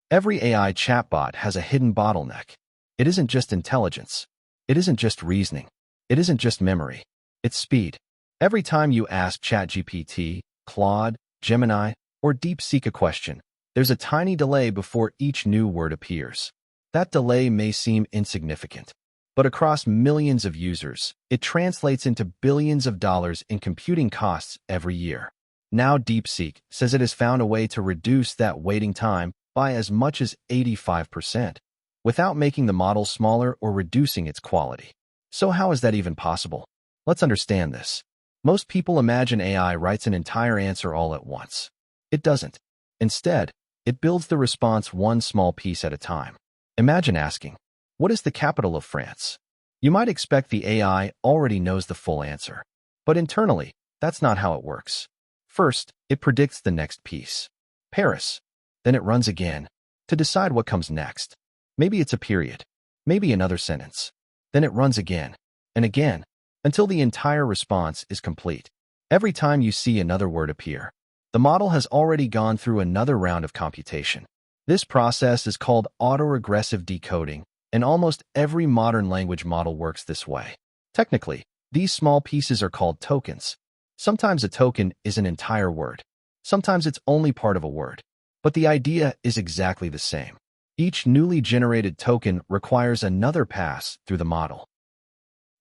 Every AI chatbot has a hidden bottleneck. It isn't just intelligence. It isn't just reasoning. It isn't just memory. It's speed. Every time you ask ChatGPT, Claude, Gemini, or DeepSeek a question, there's a tiny delay before each new word appears. That delay may seem insignificant, but across millions of users, it translates into billions of dollars in computing costs every year. Now DeepSeek says it has found a way to reduce that waiting time by as much as 85%, without making the model smaller or reducing its quality. So how is that even possible? Let's understand this. Most people imagine AI writes an entire answer all at once. It doesn't. Instead, it builds the response one small piece at a time. Imagine asking, "What is the capital of France?" You might expect the AI already knows the full answer. But internally, that's not how it works. First, it predicts the next piece. Paris. Then it runs again to decide what comes next. Maybe it's a period. Maybe another sentence. Then it runs again and again until the entire response is complete. Every time you see another word appear, the model has already gone through another round of computation. This process is called autoregressive decoding, and almost every modern language model works this way. Technically, these small pieces are called tokens. Sometimes a token is an entire word. Sometimes it's only part of a word. But the idea is exactly the same. Each newly generated token requires another pass through the model.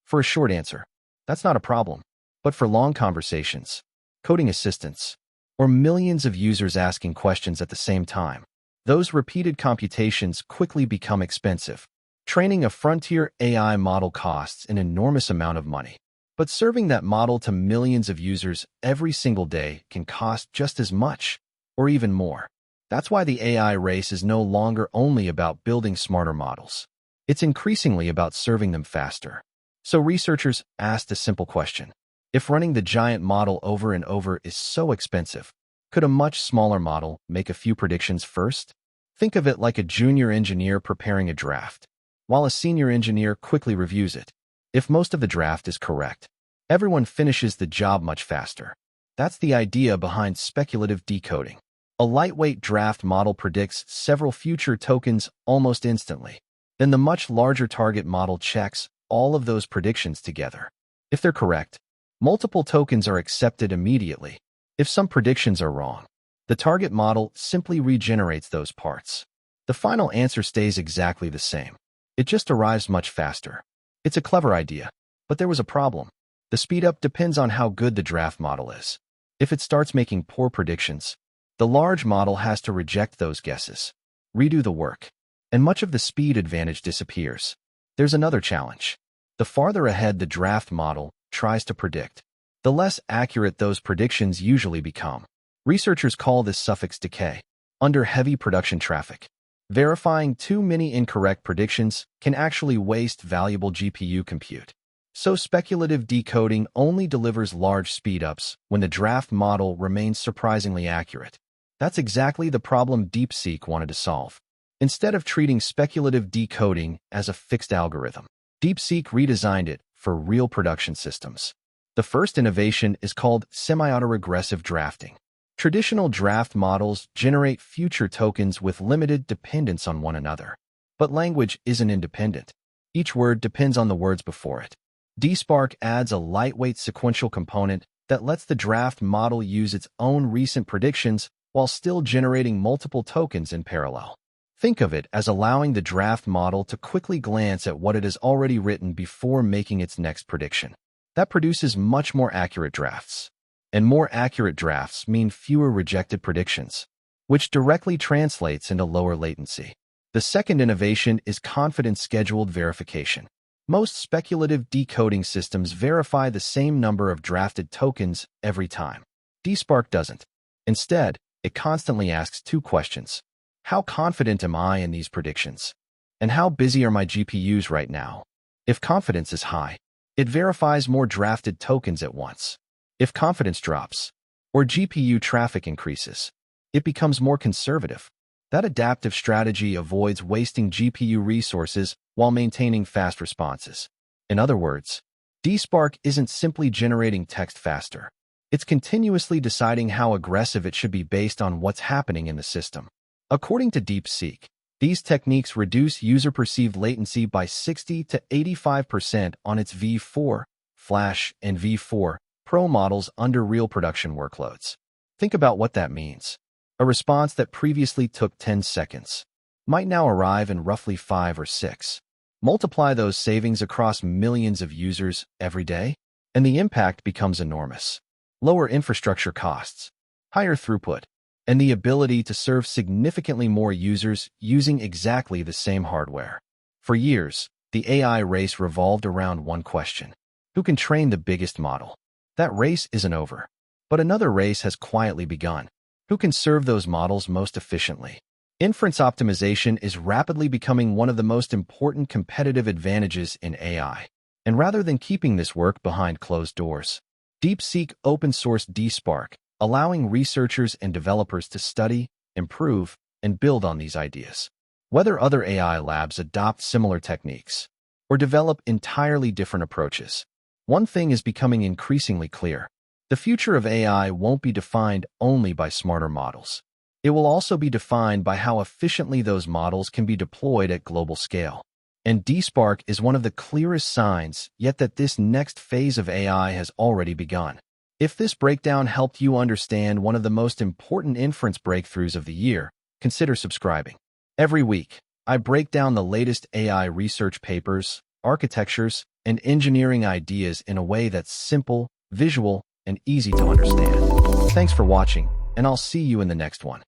For a short answer, that's not a problem. But for long conversations, coding assistants, or millions of users asking questions at the same time, those repeated computations quickly become expensive. Training a frontier AI model costs an enormous amount of money. But serving that model to millions of users every single day can cost just as much, or even more. That's why the AI race is no longer only about building smarter models. It's increasingly about serving them faster. So researchers asked a simple question. If running the giant model over and over is so expensive, could a much smaller model make a few predictions first? Think of it like a junior engineer preparing a draft, while a senior engineer quickly reviews it. If most of the draft is correct, everyone finishes the job much faster. That's the idea behind speculative decoding. A lightweight draft model predicts several future tokens almost instantly. Then the much larger target model checks all of those predictions together. If they're correct, multiple tokens are accepted immediately. If some predictions are wrong, the target model simply regenerates those parts. The final answer stays exactly the same. It just arrives much faster. It's a clever idea, but there was a problem. The speedup depends on how good the draft model is. If it starts making poor predictions, the large model has to reject those guesses, redo the work, and much of the speed advantage disappears. There's another challenge. The farther ahead the draft model tries to predict, the less accurate those predictions usually become. Researchers call this suffix decay. Under heavy production traffic, verifying too many incorrect predictions can actually waste valuable GPU compute. So speculative decoding only delivers large speedups when the draft model remains surprisingly accurate. That's exactly the problem DeepSeek wanted to solve. Instead of treating speculative decoding as a fixed algorithm, DeepSeek redesigned it for real production systems. The first innovation is called semi-autoregressive drafting. Traditional draft models generate future tokens with limited dependence on one another. But language isn't independent. Each word depends on the words before it. DSpark adds a lightweight sequential component that lets the draft model use its own recent predictions while still generating multiple tokens in parallel. Think of it as allowing the draft model to quickly glance at what it has already written before making its next prediction. That produces much more accurate drafts. And more accurate drafts mean fewer rejected predictions, which directly translates into lower latency. The second innovation is confidence-scheduled verification. Most speculative decoding systems verify the same number of drafted tokens every time. DSpark doesn't. Instead, it constantly asks two questions. How confident am I in these predictions? And how busy are my GPUs right now? If confidence is high, it verifies more drafted tokens at once. If confidence drops, or GPU traffic increases, it becomes more conservative. That adaptive strategy avoids wasting GPU resources while maintaining fast responses. In other words, DSpark isn't simply generating text faster. It's continuously deciding how aggressive it should be based on what's happening in the system. According to DeepSeek, these techniques reduce user-perceived latency by 60 to 85% on its V4 Flash and V4 Pro models under real production workloads. Think about what that means. A response that previously took 10 seconds might now arrive in roughly 5 or 6. Multiply those savings across millions of users every day, and the impact becomes enormous. Lower infrastructure costs, higher throughput, and the ability to serve significantly more users using exactly the same hardware. For years, the AI race revolved around one question: who can train the biggest model? That race isn't over, but another race has quietly begun: who can serve those models most efficiently? Inference optimization is rapidly becoming one of the most important competitive advantages in AI. And rather than keeping this work behind closed doors, DeepSeek open-sourced DSpark, allowing researchers and developers to study, improve, and build on these ideas. Whether other AI labs adopt similar techniques or develop entirely different approaches, one thing is becoming increasingly clear: the future of AI won't be defined only by smarter models. It will also be defined by how efficiently those models can be deployed at global scale. And DSpark is one of the clearest signs yet that this next phase of AI has already begun. If this breakdown helped you understand one of the most important inference breakthroughs of the year, consider subscribing. Every week, I break down the latest AI research papers, architectures, and engineering ideas in a way that's simple, visual, and easy to understand. Thanks for watching, and I'll see you in the next one.